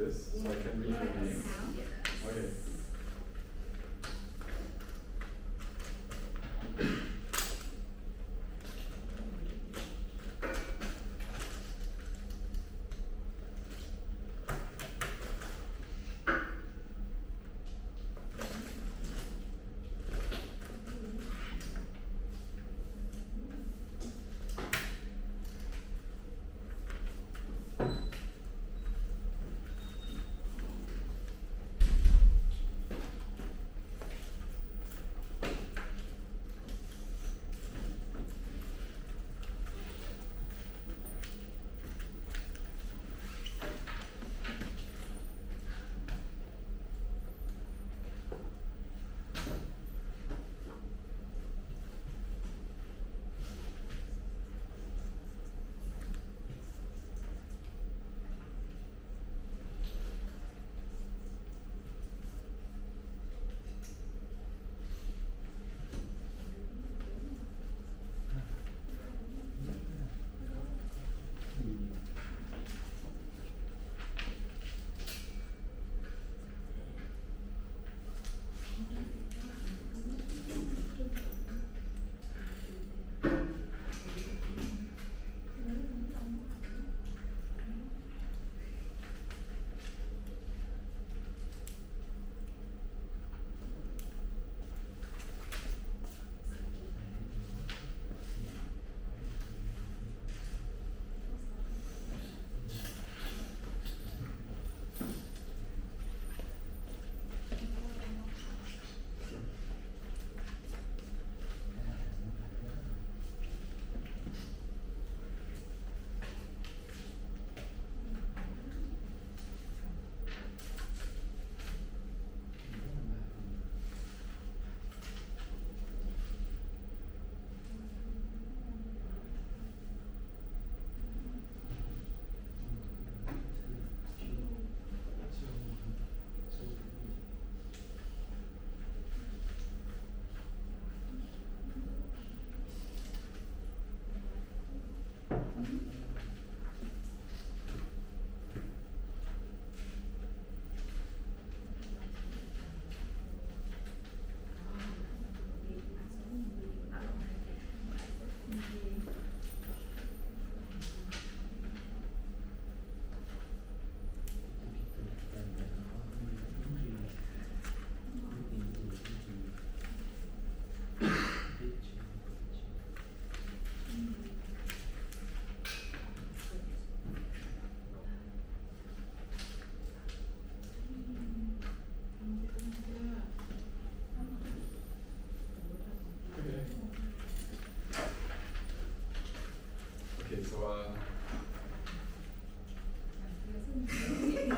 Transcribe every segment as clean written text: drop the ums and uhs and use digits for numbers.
this so I can read your name? Okay.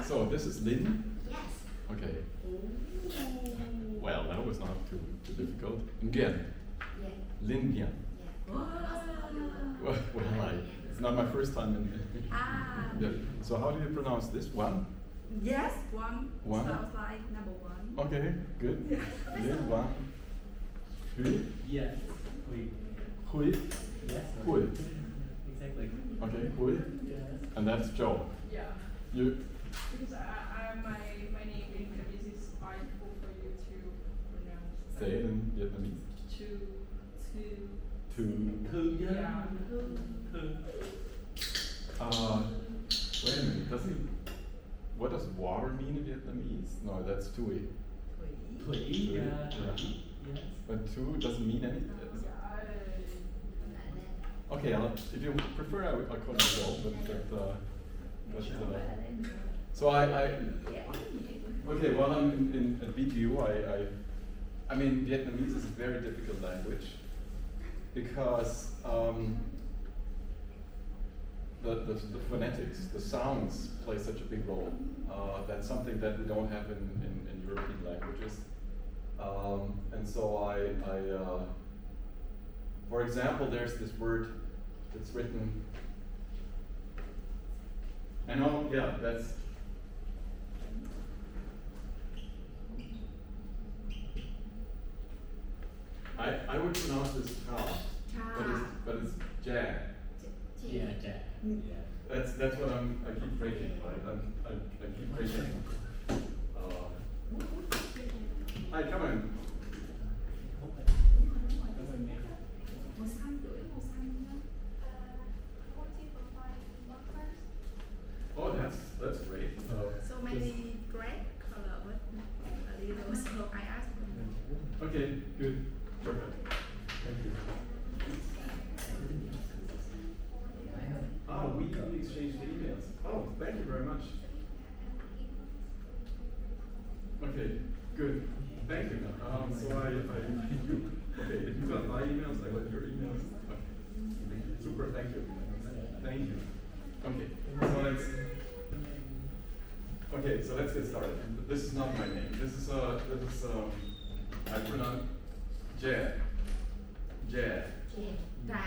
So this is Lynn? Yes. Okay. Well, that was not too difficult. Nguyen. Yeah. Lynn Nguyen. Yeah. Well, it's not my first time in. Yeah. So how do you pronounce this one? Yes, one. One? Sounds like number one. Okay, good. Yeah. Lynn one. Huy? Yes. Hui. Huy? Yes. Huy. Exactly. Okay, Huy. Yes. And that's Joe. Yeah. You? Because my name in Vietnamese is hard for you to pronounce. Say it in Vietnamese. Thư. Yeah. Thư. Wait a minute, what does water mean in Vietnamese? No, that's tui. Thủy. Yeah. Yes. But tu doesn't mean anything. Okay, if you prefer, I'll call it Joe, so okay, while I'm at BTU, I mean, Vietnamese is a very difficult language because the phonetics, the sounds play such a big role. That's something that we don't have in European languages. And so for example, there's this word that's written, I know, yeah, that's, I would pronounce this ta, but it's ja. Yeah. Yeah. That's what I keep breaking, right? I keep Appreciate it. Hi, come in. Màu xanh tuổi màu xanh nhá. Oh, that's great. So many great color, but a little. So I asked them. Okay, good, perfect. Thank you. We exchanged emails. Oh, thank you very much. Okay, good. Thank you. So okay, if you got my emails, I got your emails. Okay. Super, thank you. Thank you. Okay, so let's get started. This is not my name. This is I pronounce Jad. Jad. Trà.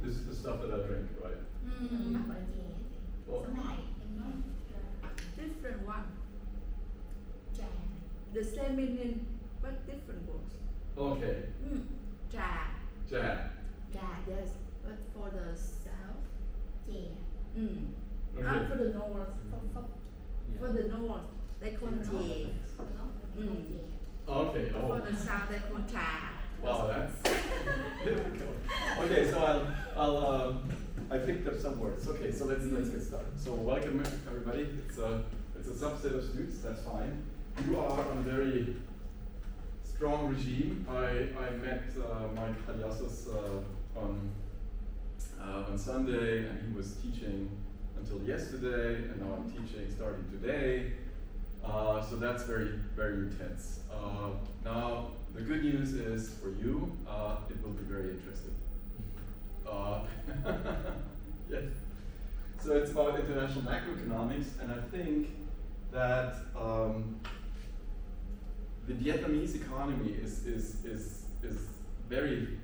This is the stuff that I drink, right? Well, Different one. The same meaning, but different words. okay. Trà. Jad. Yes, but for the south. Okay. For the north. For the north, they call chè. Okay. Oh. For the south, they call trà. Wow, that's difficult. Okay, so I picked up some words. Okay, so let's get started. So welcome everybody. It's a subset of students. That's fine. You are on a very strong regime. I met Mike Paliasos on Sunday, and he was teaching until yesterday, and now I'm teaching starting today. So that's very, very intense. Now, the good news is for you, it will be very interesting. Yes. So it's about international macroeconomics, and I think that the Vietnamese economy is very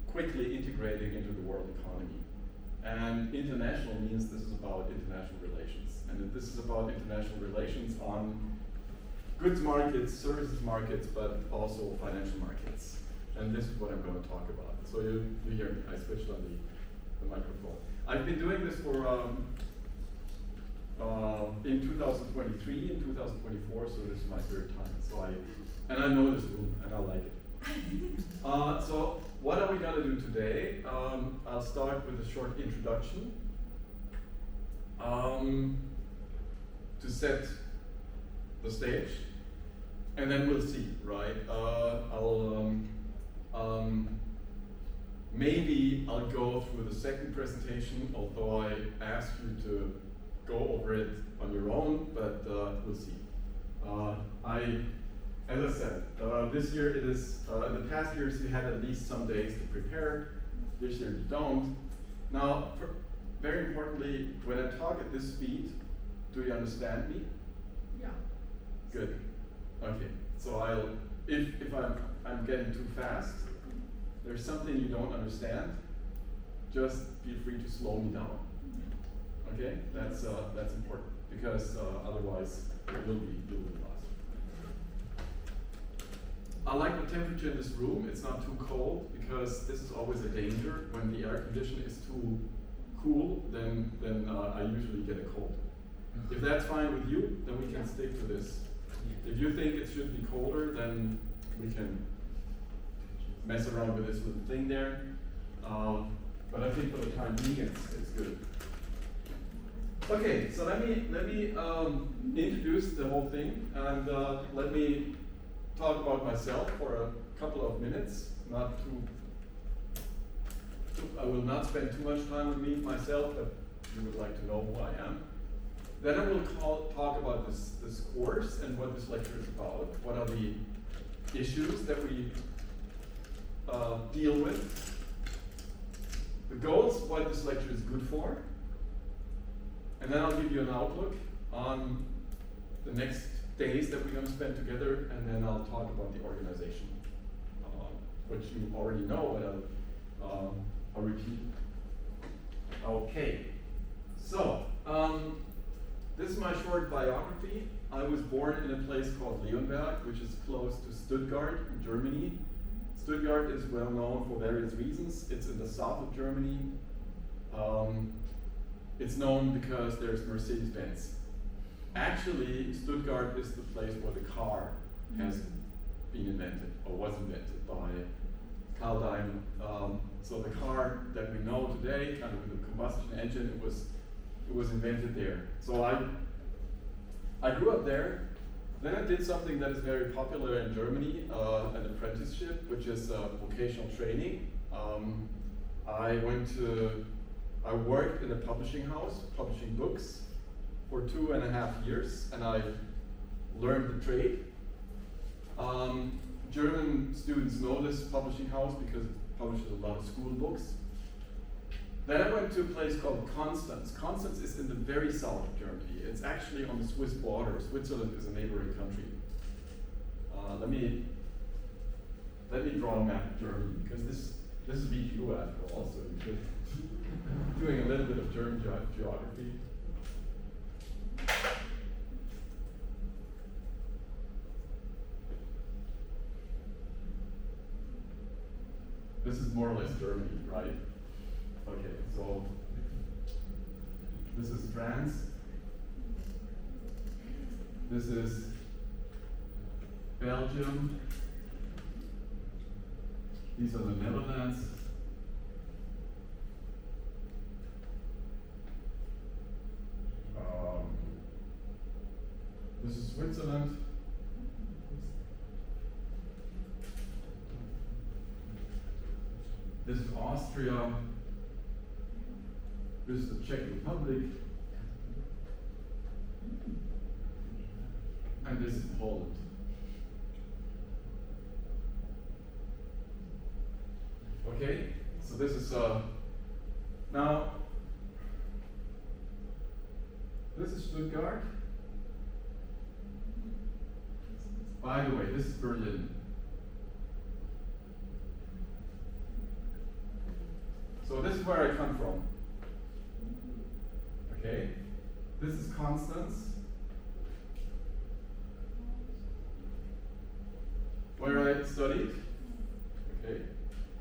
quickly integrating into the world economy. And international means this is about international relations. And this is about international relations on goods markets, services markets, but also financial markets. And this is what I'm going to talk about. So you hear me, I switched on the microphone. I've been doing this for in 2023 and 2024, so this is my third time. So I know this room and I like it. So what are we going to do today? I'll start with a short introduction to set the stage, and then we'll see, right? Maybe I'll go through the second presentation, although I asked you to go over it on your own, but we'll see. As I said, this year it is, in the past years you had at least some days to prepare. This year you don't. Now, very importantly, when I talk at this speed, do you understand me? Yeah. Good. Okay. So if I'm getting too fast, there's something you don't understand, just feel free to slow me down. Okay? That's important, because otherwise you'll be lost. I like the temperature in this room. It's not too cold, because this is always a danger. When the air conditioner is too cool, then I usually get a cold. If that's fine with you, then we can stick to this. If you think it should be colder, then we can mess around with this little thing there. But I think for the time being, it's good. Okay, so let me introduce the whole thing, and let me talk about myself for a couple of minutes. I will not spend too much time with myself, but you would like to know who I am. Then I will talk about this course and what this lecture is about. What are the issues that we deal with? The goals, what this lecture is good for. And then I'll give you an outlook on the next days that we're going to spend together, and then I'll talk about the organization, which you already know, but I'll repeat. Okay, so this is my short biography. I was born in a place called Leonberg, which is close to Stuttgart in Germany. Stuttgart is well known for various reasons. It's in the south of Germany. It's known because there's Mercedes-Benz. Actually, Stuttgart is the place where the car has been invented, or was invented by Carl Daimler. So the car that we know today, kind of with a combustion engine, it was invented there. So I grew up there. Then I did something that is very popular in Germany, an apprenticeship, which is vocational training. I worked in a publishing house, publishing books, for 2.5 years, and I learned the trade. German students know this publishing house because it publishes a lot of school books. Then I went to a place called Constance. Constance is in the very south of Germany. It's actually on the Swiss border. Switzerland is a neighboring country. Let me draw a map of Germany, because this is VQ after all, so we're doing a little bit of German geography. This is more or less Germany, right? Okay, so this is France. This is Belgium. These are the Netherlands. This is Switzerland. This is Austria. This is the Czech Republic. And this is Poland. Okay, so this is now this is Stuttgart. By the way, this is Berlin. So this is where I come from. Okay, this is Constance, where I studied. Okay,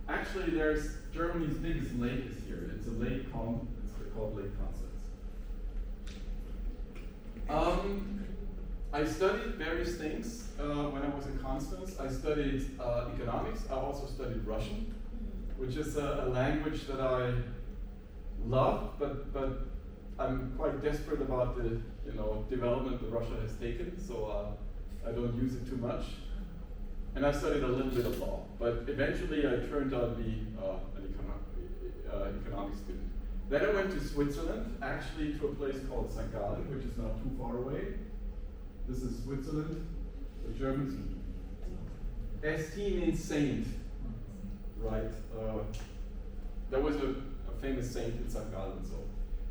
actually, there's Germany's biggest lake is here. It's a lake called Lake Constance. I studied various things when I was in Constance. I studied economics. I also studied Russian, which is a language that I love, but I'm quite desperate about the development that Russia has taken, so I don't use it too much. And I studied a little bit of law, but eventually I turned out to be an economics student. Then I went to Switzerland, actually to a place called St. Gallen, which is not too far away. This is Switzerland. The Germans. ST means saint, right? There was a famous saint in St. Gallen, so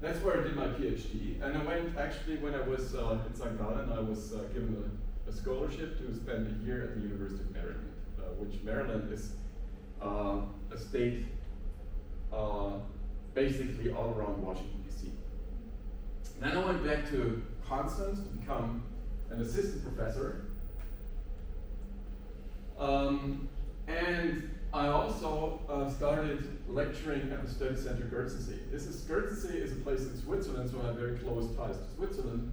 that's where I did my PhD. And I went, actually, when I was in St. Gallen, I was given a scholarship to spend a year at the University of Maryland, which Maryland is a state basically all around Washington, D.C. Then I went back to Constance to become an assistant professor. And I also started lecturing at the Study Center Gürtensee. Gürtensee is a place in Switzerland, so I have very close ties to Switzerland.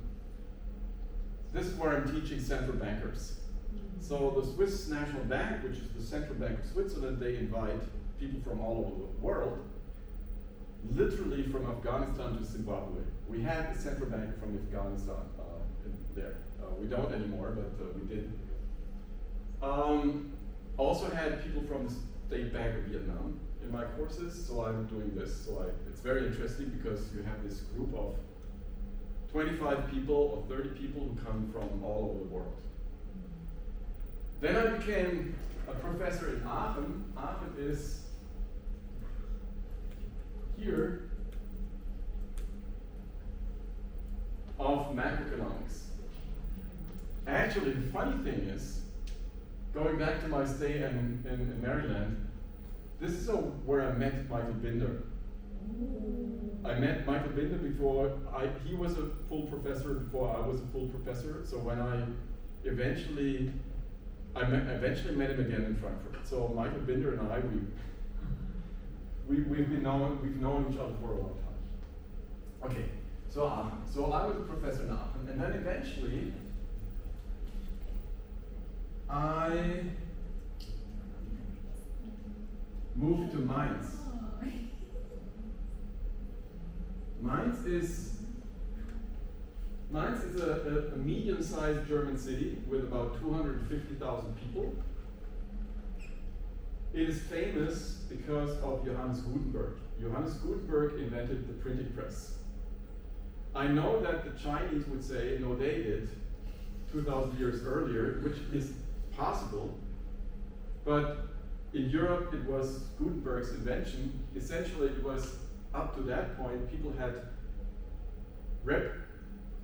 This is where I'm teaching central bankers. So the Swiss National Bank, which is the central bank of Switzerland, they invite people from all over the world, literally from Afghanistan to Zimbabwe. We had a central banker from Afghanistan there. We don't anymore, but we did. Also had people from the State Bank of Vietnam in my courses, so I'm doing this. So it's very interesting because you have this group of 25 people or 30 people who come from all over the world. Then I became a professor in Aachen. Aachen is here of macroeconomics. Actually, the funny thing is, going back to my stay in Maryland, this is where I met Michael Binder. I met Michael Binder before he was a full professor before I was a full professor. So when I eventually met him again in Frankfurt. So Michael Binder and I, we've known each other for a long time. Okay, So Aachen. So I was a professor in Aachen, and then eventually I moved to Mainz. Mainz is a medium-sized German city with about 250,000 people. It is famous because of Johannes Gutenberg. Johannes Gutenberg invented the printing press. I know that the Chinese would say, no, they did, 2,000 years earlier, which is possible, but in Europe it was Gutenberg's invention. Essentially it was up to that point, people had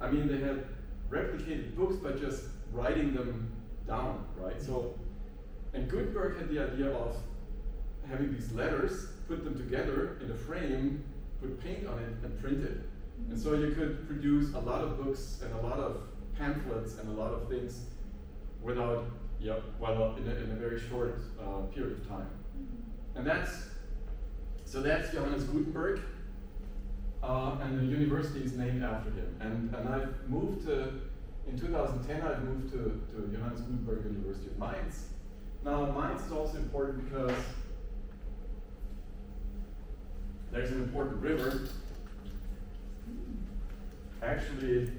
they had replicated books by just writing them down, right? So, and Gutenberg had the idea of having these letters, put them together in a frame, put paint on it, and print it. And so you could produce a lot of books and a lot of pamphlets and a lot of things without, in a very short period of time. And that's Johannes Gutenberg. And the university is named after him. And I've moved in 2010, I've moved to Johannes Gutenberg University of Mainz. Now, Mainz is also important because there's an important river. Actually,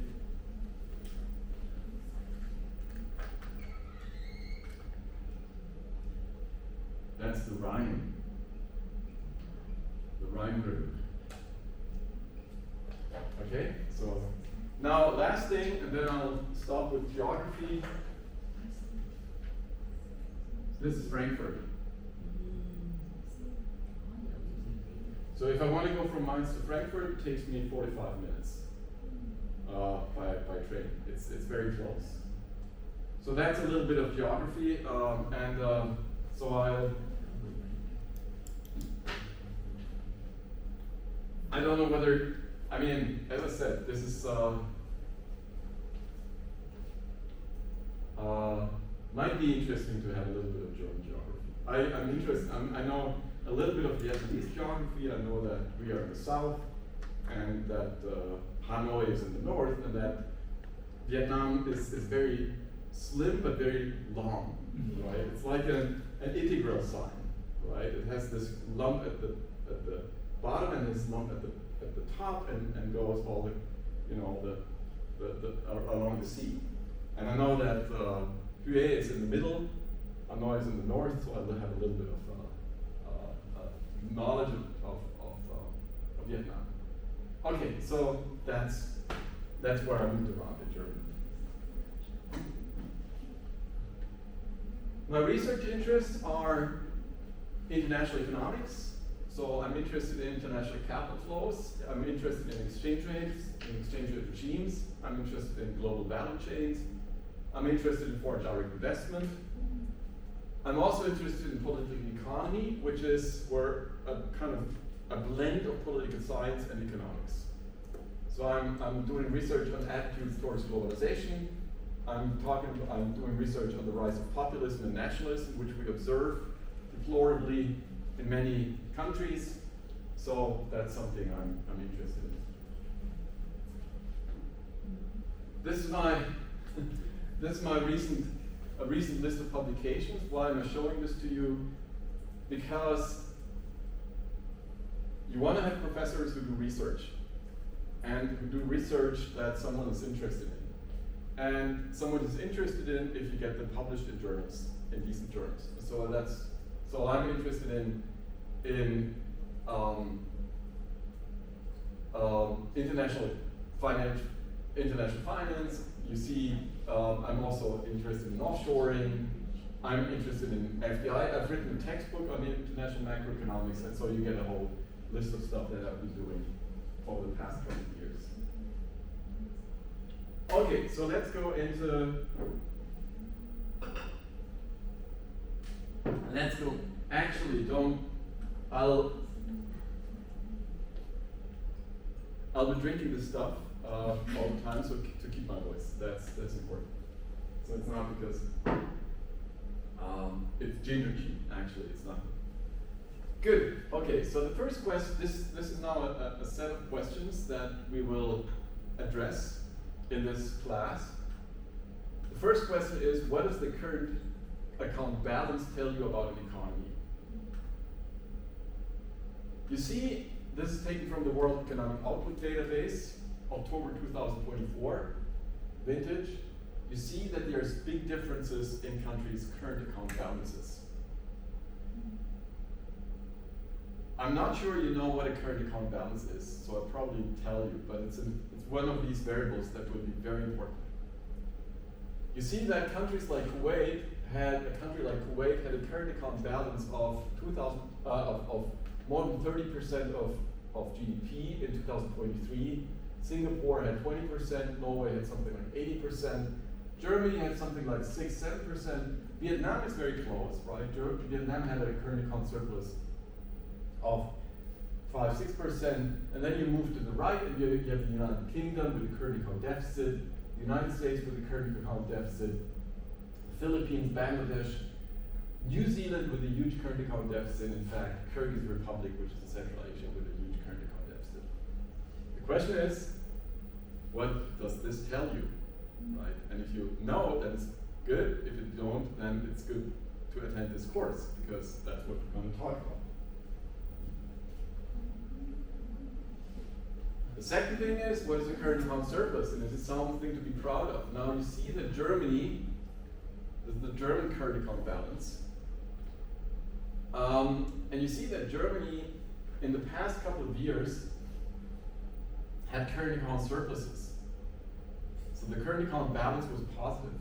that's the Rhine River. Okay, so now last thing, and then I'll stop with geography. This is Frankfurt. So if I want to go from Mainz to Frankfurt, it takes me 45 minutes by train. It's very close. So that's a little bit of geography, so I don't know whether, as I said, this is might be interesting to have a little bit of German geography. I'm interested. I know a little bit of Vietnamese geography. I know that we are in the south, and that Hanoi is in the north, and that Vietnam is very slim but very long, right? It's like an integral sign, right? It has this lump at the bottom and this lump at the top, and goes all along the sea. And I know that Hue is in the middle, Hanoi is in the north, so I will have a little bit of knowledge of Vietnam. Okay, so that's where I moved around in Germany. My research interests are international economics. So I'm interested in international capital flows. I'm interested in exchange rates, in exchange rate regimes. I'm interested in global value chains. I'm interested in foreign direct investment. I'm also interested in political economy, which is where a blend of political science and economics. So I'm doing research on attitudes towards globalization. I'm doing research on the rise of populism and nationalism, which we observe deplorably in many countries. So that's something I'm interested in. This is my recent list of publications. Why am I showing this to you? Because you want to have professors who do research, and who do research that someone is interested in. And someone is interested in if you get them published in journals, in decent journals. So I'm interested in international finance. You see, I'm also interested in offshoring. I'm interested in FDI. I've written a textbook on international macroeconomics, and so you get a whole list of stuff that I've been doing over the past 20 years. Okay, so let's go into. Actually, I'll be drinking this stuff all the time, so to keep my voice. That's important. So it's not because it's ginger tea. Actually, it's not. Good. Okay. So the first question. This is now a set of questions that we will address in this class. The first question is, what does the current account balance tell you about an economy? You see, this is taken from the World Economic Output Database, October 2024, vintage. You see that there's big differences in countries' current account balances. I'm not sure you know what a current account balance is, so I'll probably tell you, but it's one of these variables that will be very important. You see that countries like Kuwait had a current account balance of more than 30% of GDP in 2023. Singapore had 20%, Norway had something like 80%, Germany had something like 6-7%. Vietnam is very close, right? Vietnam had a current account surplus of 5-6%, and then you move to the right and you have the United Kingdom with a current account deficit, the United States with a current account deficit, the Philippines, Bangladesh, New Zealand with a huge current account deficit, in fact, Kyrgyz Republic, which is in Central Asia, with a huge current account deficit. The question is, what does this tell you, right? And if you know, then it's good. If you don't, then it's good to attend this course, because that's what we're going to talk about. The second thing is, what is the current account surplus? And is it something to be proud of? Now you see that Germany, this is the German current account balance. And you see that Germany, in the past couple of years, had current account surpluses. So the current account balance was positive.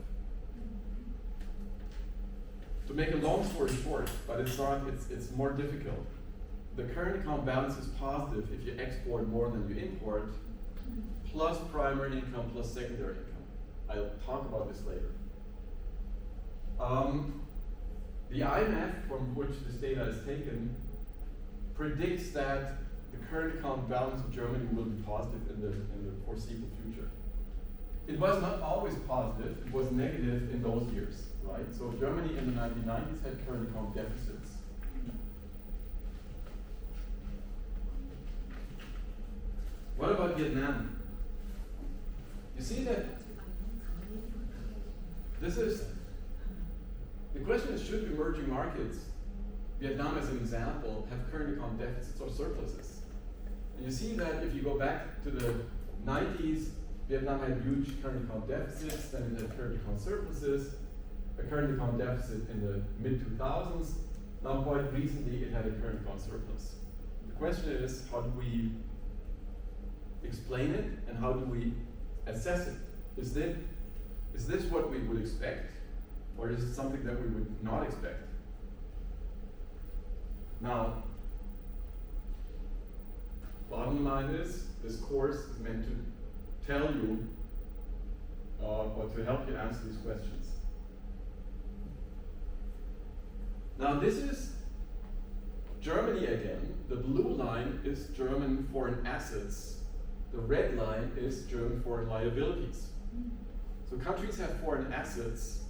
To make a long story short, but it's more difficult. The current account balance is positive if you export more than you import, plus primary income plus secondary income. I'll talk about this later. The IMF, from which this data is taken, predicts that the current account balance of Germany will be positive in the foreseeable future. It was not always positive, it was negative in those years, right? So Germany in the 1990s had current account deficits. What about Vietnam? You see that this is, the question is, should emerging markets, Vietnam as an example, have current account deficits or surpluses? And you see that if you go back to the 90s, Vietnam had huge current account deficits, then it had current account surpluses, a current account deficit in the mid-2000s. Now quite recently it had a current account surplus. The question is, how do we explain it and how do we assess it? Is this what we would expect, or is it something that we would not expect? Now, bottom line is, this course is meant to tell you or to help you answer these questions. Now this is Germany again. The blue line is German foreign assets. The red line is German foreign liabilities. So countries have foreign assets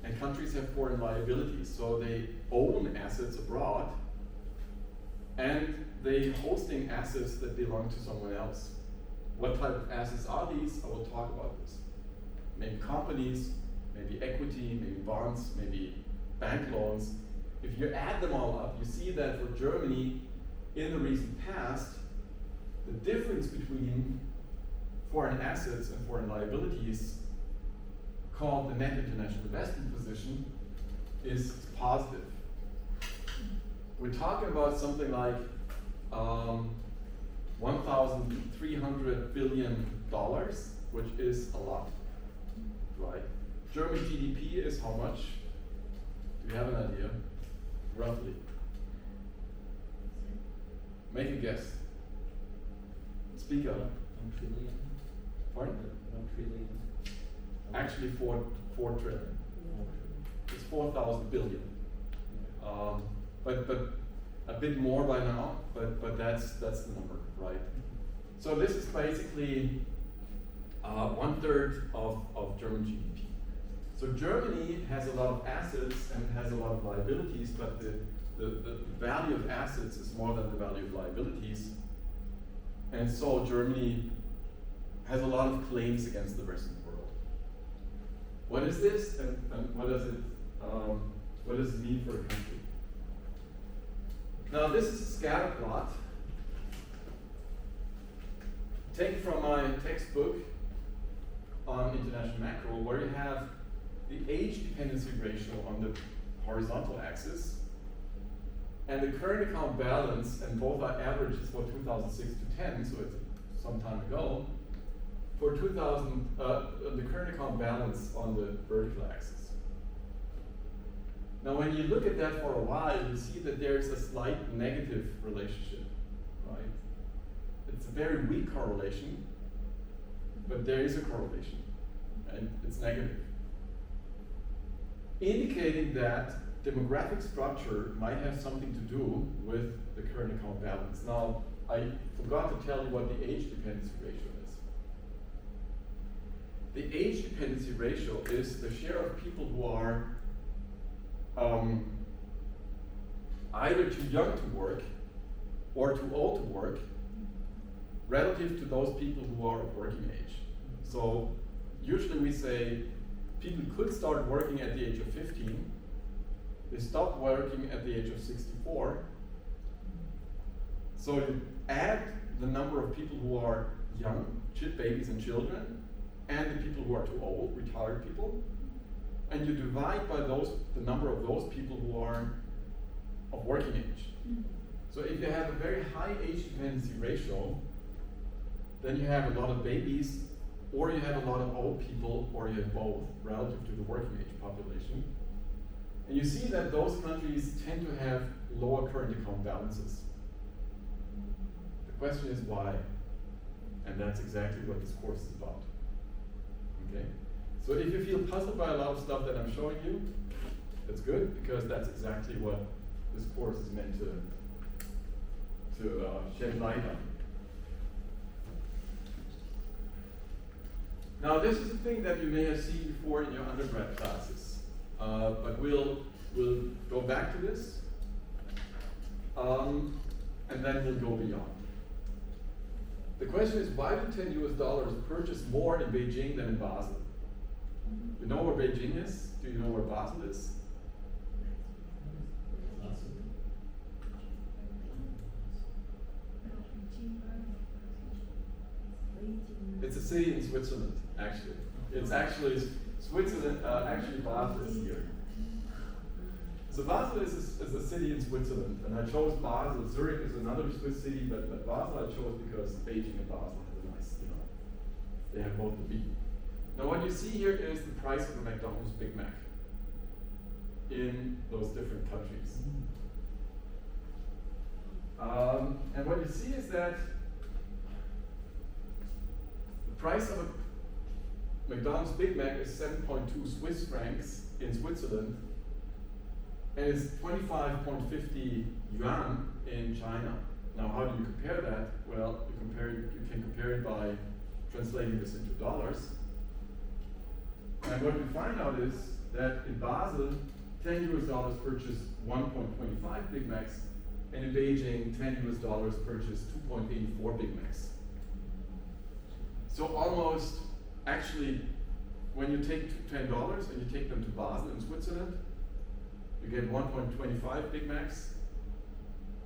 and countries have foreign liabilities. So they own assets abroad and they hosting assets that belong to someone else. What type of assets are these? I will talk about this. Maybe companies, maybe equity, maybe bonds, maybe bank loans. If you add them all up, you see that for Germany, in the recent past, the difference between foreign assets and foreign liabilities, called the net international investment position, is positive. We're talking about something like $1,300 billion, which is a lot, right? German GDP is how much? Do you have an idea? Roughly. Make a guess. Speak up. 1 trillion. Pardon? 1 trillion. Actually, 4 trillion. It's 4,000 billion. But a bit more by now. But that's the number, right? So this is basically 1/3 of German GDP. So Germany has a lot of assets and has a lot of liabilities, but the value of assets is more than the value of liabilities. And so Germany has a lot of claims against the Western world. What is this, and what does it mean for a country? Now, this is a scatter plot taken from my textbook on international macro, where you have the age dependency ratio on the horizontal axis and the current account balance, and both are averages for 2006 to 10, so it's some time ago, for the current account balance on the vertical axis. Now, when you look at that for a while, you see that there's a slight negative relationship, right? It's a very weak correlation, but there is a correlation, and it's negative, indicating that demographic structure might have something to do with the current account balance. Now, I forgot to tell you what the age dependency ratio is. The age dependency ratio is the share of people who are either too young to work or too old to work relative to those people who are of working age. So usually we say people could start working at the age of 15, they stop working at the age of 64. So you add the number of people who are young, babies and children, and the people who are too old, retired people, and you divide by the number of those people who are of working age. So if you have a very high age dependency ratio, then you have a lot of babies, or you have a lot of old people, or you have both, relative to the working age population. And you see that those countries tend to have lower current account balances. The question is why? And that's exactly what this course is about. Okay? So if you feel puzzled by a lot of stuff that I'm showing you, that's good, because that's exactly what this course is meant to shed light on. Now, this is a thing that you may have seen before in your undergrad classes, but we'll go back to this, and then we'll go beyond. The question is, why do $10 purchase more in Beijing than in Basel? You know where Beijing is? Do you know where Basel is? It's a city in Switzerland, actually. It's actually Switzerland, actually Basel is here. So Basel is a city in Switzerland, and I chose Basel. Zurich is another Swiss city, but Basel I chose because Beijing and Basel have a nice, they have both the beat. Now what you see here is the price of a McDonald's Big Mac in those different countries. And what you see is that the price of a McDonald's Big Mac is 7.2 Swiss francs in Switzerland, and it's 25.50 yuan in China. Now, how do you compare that? Well, you can compare it by translating this into dollars. And what we find out is that in Basel, $10 purchase 1.25 Big Macs, and in Beijing, $10 purchase 2.84 Big Macs. So almost, actually, when you take $10 and you take them to Basel in Switzerland, you get 1.25 Big Macs.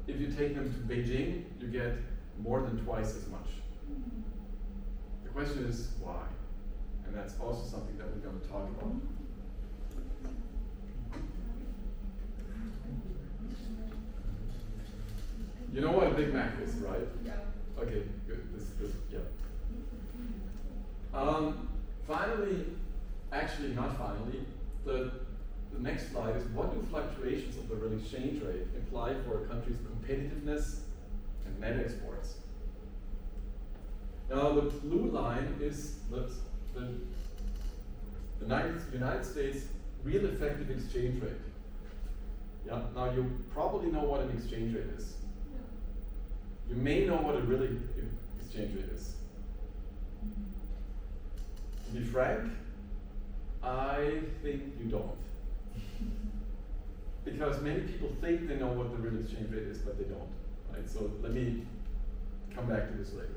If you take them to Beijing, you get more than twice as much. The question is why? And that's also something that we're going to talk about. You know what a Big Mac is, right? Yeah. Okay, good. This is good. Yeah. Finally, actually not finally, the next slide is, what do fluctuations of the real exchange rate imply for a country's competitiveness and net exports? Now the blue line is the United States real effective exchange rate. Yeah. Now you probably know what an exchange rate is. You may know what a real exchange rate is. To be frank, I think you don't. Because many people think they know what the real exchange rate is, but they don't. Right? So let me come back to this later.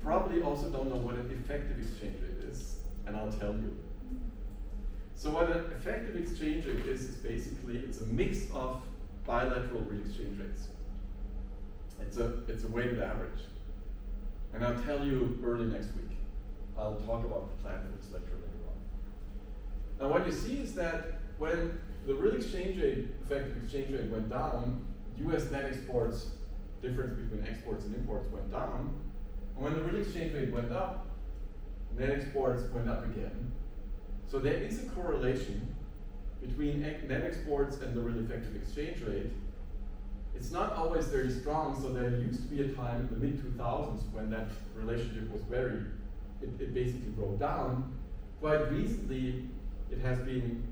probably also don't know what an effective exchange rate is, and I'll tell you. So what an effective exchange rate is basically, it's a mix of bilateral real exchange rates. It's a weighted average. And I'll tell you early next week. I'll talk about the plan for this lecture later on. Now what you see is that when the real exchange rate, effective exchange rate went down, US net exports, difference between exports and imports went down. And when the real exchange rate went up, net exports went up again. So there is a correlation between net exports and the real effective exchange rate. It's not always very strong, so there used to be a time in the mid-2000s when that relationship was it basically broke down. Quite recently, it has been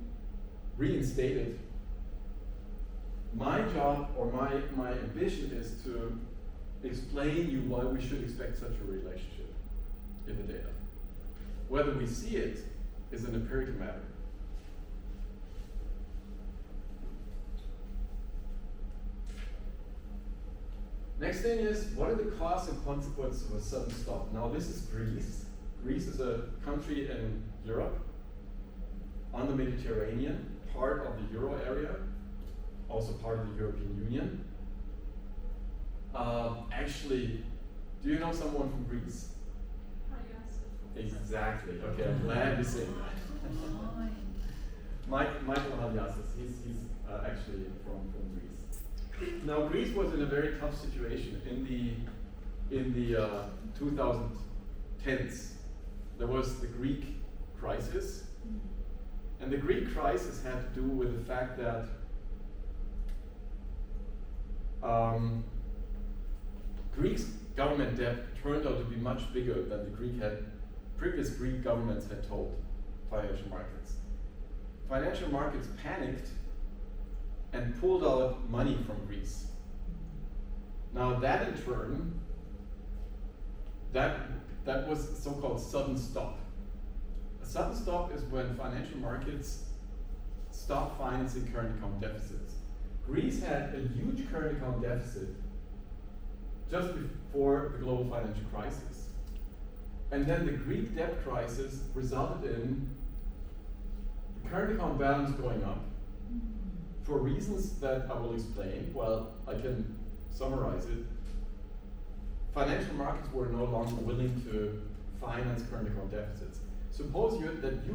reinstated. My job or my ambition is to explain you why we should expect such a relationship in the data. Whether we see it is an empirical matter. Next thing is, what are the costs and consequences of a sudden stop? Now this is Greece. Greece is a country in Europe, on the Mediterranean, part of the Euro area, also part of the European Union. Actually, do you know someone from Greece? Yes. Exactly. Okay, I'm glad you say that. Michael Haliassis, he's actually from Greece. Now Greece was in a very tough situation in the 2010s. There was the Greek crisis, and the Greek crisis had to do with the fact that Greece's government debt turned out to be much bigger than the previous Greek governments had told financial markets. Financial markets panicked and pulled out money from Greece. Now that in turn, that was a so-called sudden stop. A sudden stop is when financial markets stop financing current account deficits. Greece had a huge current account deficit just before the global financial crisis. And then the Greek debt crisis resulted in the current account balance going up for reasons that I will explain. Well, I can summarize it. Financial markets were no longer willing to finance current account deficits. Suppose that you